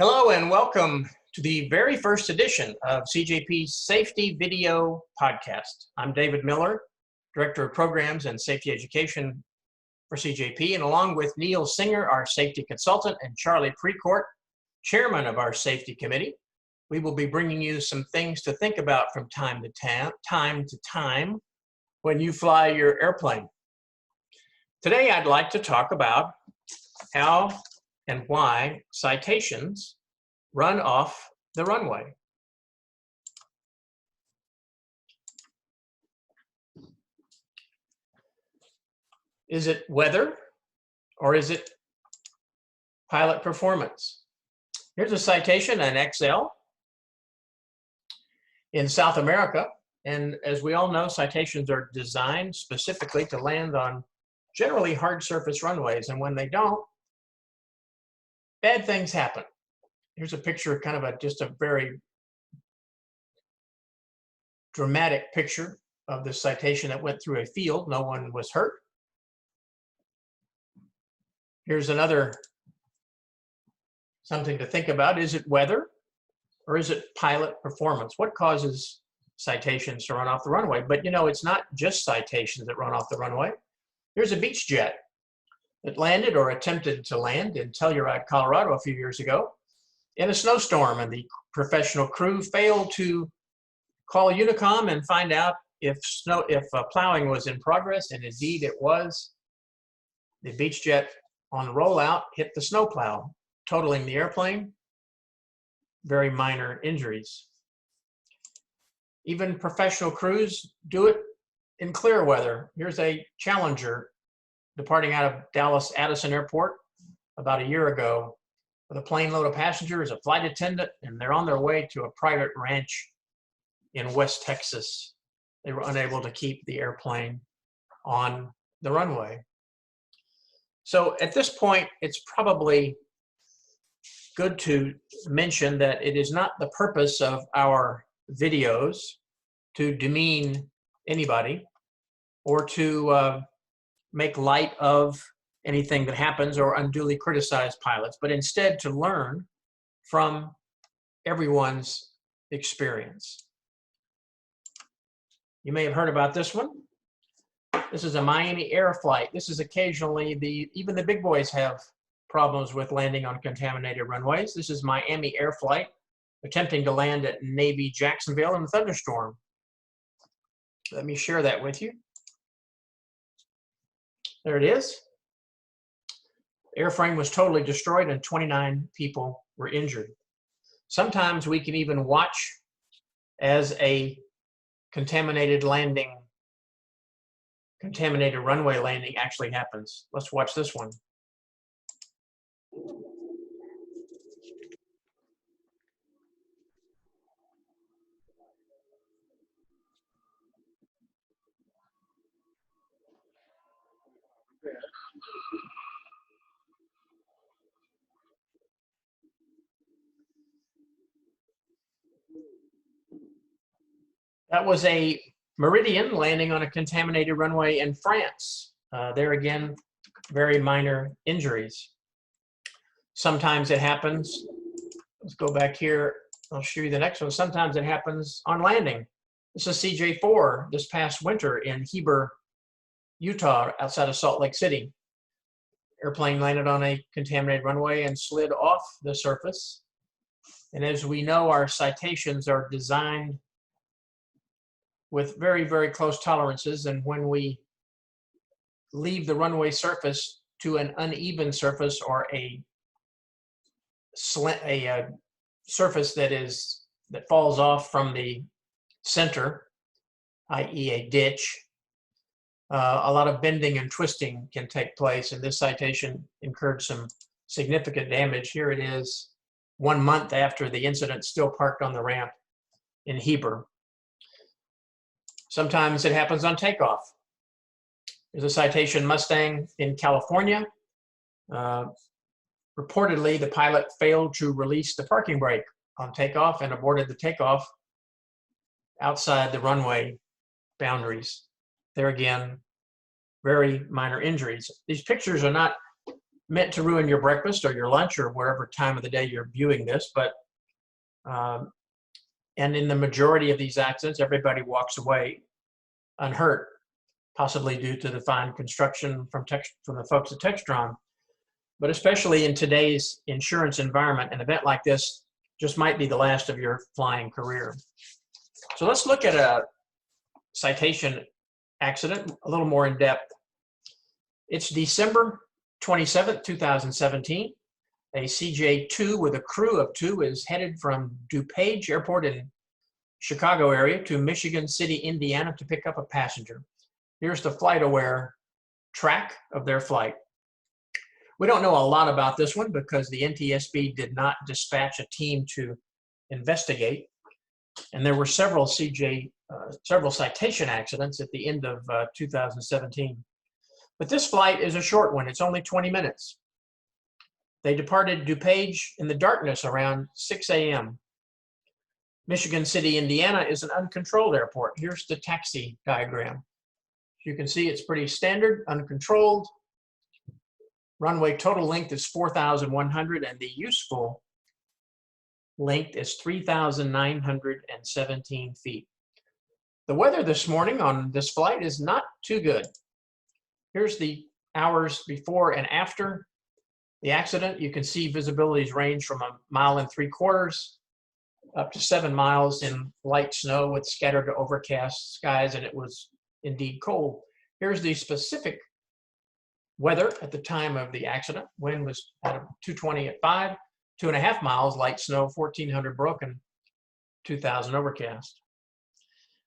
Hello and welcome to the very first edition of CJP's Safety Video Podcast. I'm David Miller, Director of Programs and Safety Education for CJP, and along with Neil Singer, our Safety Consultant, and Charlie Precourt, Chairman of our Safety Committee, we will be bringing you some things to think about from time to time when you fly your airplane. Today I'd like to talk about how and why citations run off the runway. Is it weather or is it pilot performance? Here's a citation, an XL in South America. And as we all know, citations are designed specifically to land on generally hard surface runways. And when they don't, bad things happen. Here's a picture, kind of just a very dramatic picture of the citation that went through a field. No one was hurt. Here's another something to think about. Is it weather or is it pilot performance? What causes citations to run off the runway? But you know, it's not just citations that run off the runway. Here's a beach jet that landed or attempted to land in Telluride, Colorado a few years ago in a snowstorm, and the professional crew failed to call Unicom and find out if plowing was in progress, and indeed it was. The beach jet on the rollout hit the snowplow, totaling the airplane. Very minor injuries. Even professional crews do it in clear weather. Here's a Challenger departing out of Dallas Addison Airport about a year ago with a plane load of passengers, a flight attendant, and they're on their way to a private ranch in West Texas. They were unable to keep the airplane on the runway. So at this point, it's probably good to mention that it is not the purpose of our videos to demean anybody or to make light of anything that happens or unduly criticize pilots, but instead to learn from everyone's experience. You may have heard about this one. This is a Miami Air flight. This is occasionally, even the big boys have problems with landing on contaminated runways. This is Miami Air flight attempting to land at Navy Jacksonville in a thunderstorm. Let me share that with you. There it is. The airframe was totally destroyed and 29 people were injured. Sometimes we can even watch as a contaminated runway landing actually happens. Let's watch this one. That was a Meridian landing on a contaminated runway in France. There again, very minor injuries. Sometimes it happens. Let's go back here. I'll show you the next one. Sometimes it happens on landing. This is CJ4 this past winter in Heber, Utah, outside of Salt Lake City. Airplane landed on a contaminated runway and slid off the surface. And as we know, our citations are designed with very, very close tolerances, and when we leave the runway surface to an uneven surface or a surface that falls off from the center, i.e. a ditch, a lot of bending and twisting can take place, and this citation incurred some significant damage. Here it is 1 month after the incident, still parked on the ramp in Heber. Sometimes it happens on takeoff. There's a citation Mustang in California. Reportedly, the pilot failed to release the parking brake on takeoff and aborted the takeoff outside the runway boundaries. There again, very minor injuries. These pictures are not meant to ruin your breakfast or your lunch or wherever time of the day you're viewing this, but and in the majority of these accidents, everybody walks away unhurt, possibly due to the fine construction from the folks at Textron. But especially in today's insurance environment, an event like this just might be the last of your flying career. So let's look at a citation accident a little more in depth. It's December 27th, 2017. A CJ2 with a crew of 2 is headed from DuPage Airport in Chicago area to Michigan City, Indiana to pick up a passenger. Here's the FlightAware track of their flight. We don't know a lot about this one because the NTSB did not dispatch a team to investigate. And there were several citation accidents at the end of 2017. But this flight is a short one. It's only 20 minutes. They departed DuPage in the darkness around 6 a.m. Michigan City, Indiana is an uncontrolled airport. Here's the taxi diagram. You can see it's pretty standard, uncontrolled. Runway total length is 4,100 and the useful length is 3,917 feet. The weather this morning on this flight is not too good. Here's the hours before and after the accident. You can see visibilities range from 1.75 miles up to 7 miles in light snow with scattered to overcast skies, and it was indeed cold. Here's the specific weather at the time of the accident. Wind was at 220 at 5, 2.5 miles, light snow, 1,400 broken, 2,000 overcast.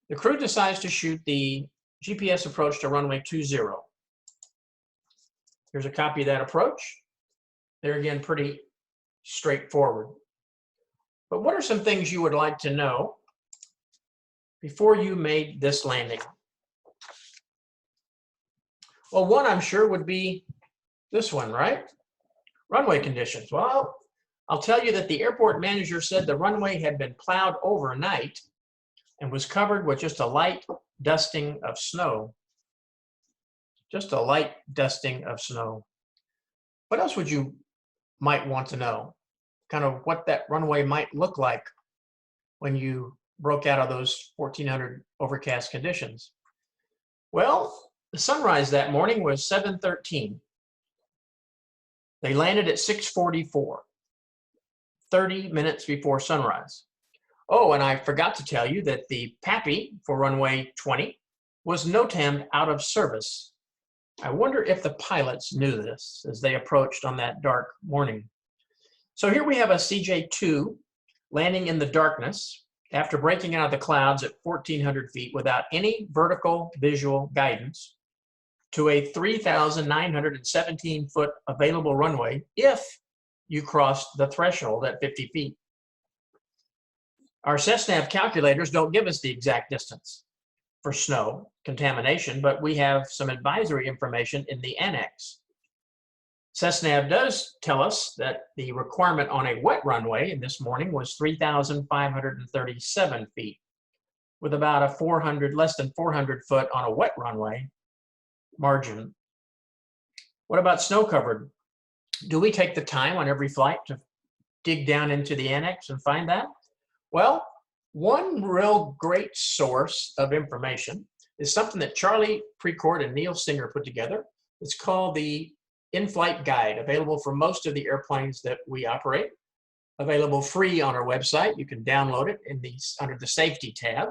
The crew decides to shoot the GPS approach to runway 20. Here's a copy of that approach. They're again pretty straightforward. But what are some things you would like to know before you made this landing? Well, one I'm sure would be this one, right? Runway conditions. Well, I'll tell you that the airport manager said the runway had been plowed overnight and was covered with just a light dusting of snow. Just a light dusting of snow. What else would you might want to know? Kind of what that runway might look like when you broke out of those 1,400 overcast conditions. Well, the sunrise that morning was 7:13. They landed at 6:44, 30 minutes before sunrise. Oh, and I forgot to tell you that the PAPI for runway 20 was NOTAM'd out of service. I wonder if the pilots knew this as they approached on that dark morning. So here we have a CJ2 landing in the darkness after breaking out of the clouds at 1,400 feet without any vertical visual guidance to a 3,917 foot available runway if you crossed the threshold at 50 feet. Our CESNAV calculators don't give us the exact distance for snow contamination, but we have some advisory information in the annex. CESNAV does tell us that the requirement on a wet runway this morning was 3,537 feet, with about a less than 400 foot on a wet runway margin. What about snow covered? Do we take the time on every flight to dig down into the annex and find that? Well, one real great source of information is something that Charlie Precourt and Neil Singer put together. It's called the in-flight guide, available for most of the airplanes that we operate, available free on our website. You can download it under the safety tab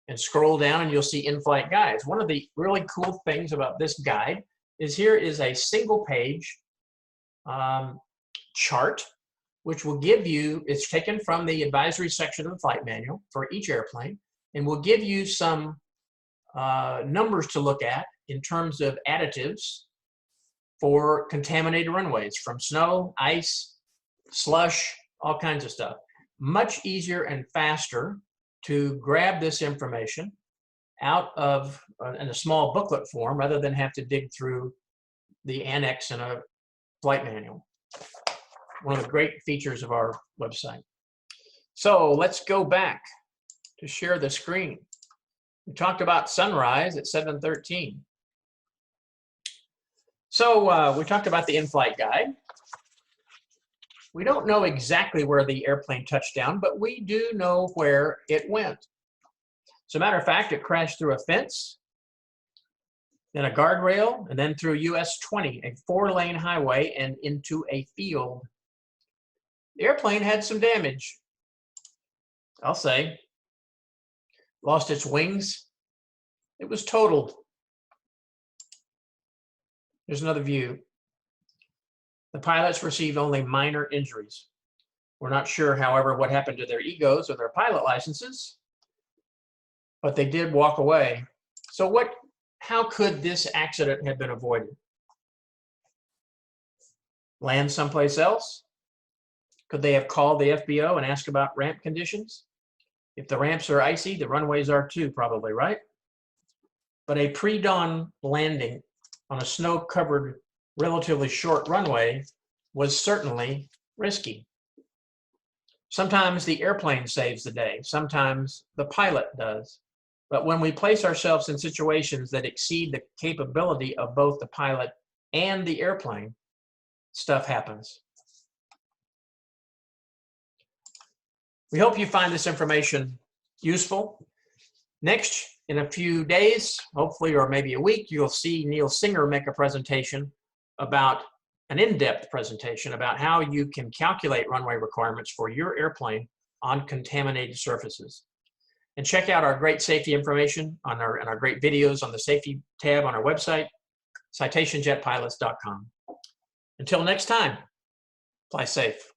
and scroll down and you'll see in-flight guides. One of the really cool things about this guide is here is a single page chart, which will give you, it's taken from the advisory section of the flight manual for each airplane, and will give you some numbers to look at in terms of additives for contaminated runways, from snow, ice, slush, all kinds of stuff. Much easier and faster to grab this information out of in a small booklet form rather than have to dig through the annex in a flight manual. One of the great features of our website. So let's go back to share the screen. We talked about sunrise at 7:13. So we talked about the in-flight guide. We don't know exactly where the airplane touched down, but we do know where it went. As a matter of fact, it crashed through a fence, then a guardrail, and then through US 20, a 4-lane highway, and into a field. The airplane had some damage, I'll say. Lost its wings. It was totaled. Here's another view. The pilots received only minor injuries. We're not sure, however, what happened to their egos or their pilot licenses, but they did walk away. So how could this accident have been avoided? Land someplace else? Could they have called the FBO and asked about ramp conditions? If the ramps are icy, the runways are too, probably, right? But a pre-dawn landing on a snow-covered, relatively short runway was certainly risky. Sometimes the airplane saves the day. Sometimes the pilot does. But when we place ourselves in situations that exceed the capability of both the pilot and the airplane, stuff happens. We hope you find this information useful. Next, in a few days, hopefully, or maybe a week, you'll see Neil Singer make a presentation about an in-depth presentation about how you can calculate runway requirements for your airplane on contaminated surfaces. And check out our great safety information and our great videos on the safety tab on our website, citationsjetpilots.com. Until next time, fly safe.